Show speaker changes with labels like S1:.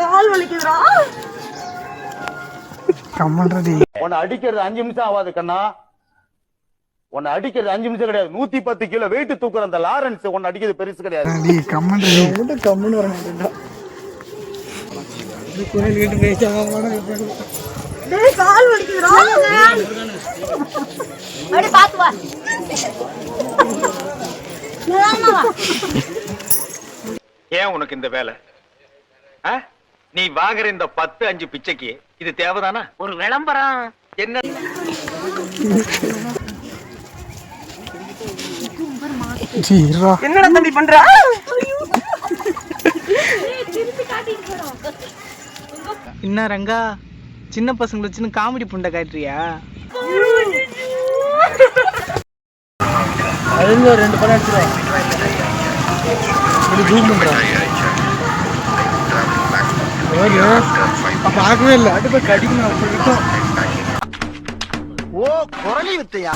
S1: கால் வலிக்குதுடா.
S2: கம்மன்றடி.
S3: உன்னை அடிக்கிறது 5 நிமிஷம் ஆகாது கண்ணா. உன்னை அடிக்கிறது 5 நிமிஷம் கிடையாது. 110 கிலோ வெயிட் தூக்குற அந்த லாரன்ஸ் உன்னை அடிக்கிறது பெருசு கிடையாது.
S2: நீ கம்மன்றடி.
S1: உன்கிட்ட கம்முன்னு வர மாட்டேன்டா. இது கோயில் கிட்ட பேசாம போனா டேய் கால் வலிக்குதுடா.
S4: அடி பாத்து வா.
S3: ஏன் உனக்கு இந்த வேலை? நீ வாங்குற இந்த 10-5 பிச்சைக்கு இது தேவைதானா?
S4: ஒரு விளம்பரம்
S3: என்ன?
S1: என்னடா தம்பி பண்ற?
S2: என்ன ரங்கா சின்ன பசங்களை சின்ன காமெடி புண்டை காட்டுறியா?
S1: அதுல 2 படம் எடுத்துறேன். இது ஜூம் பண்றேன். பார்க்கவே இல்லை. அடுப்ப கடிக்கணும் அப்படிட்டும். ஓ குரலி வித்தையா?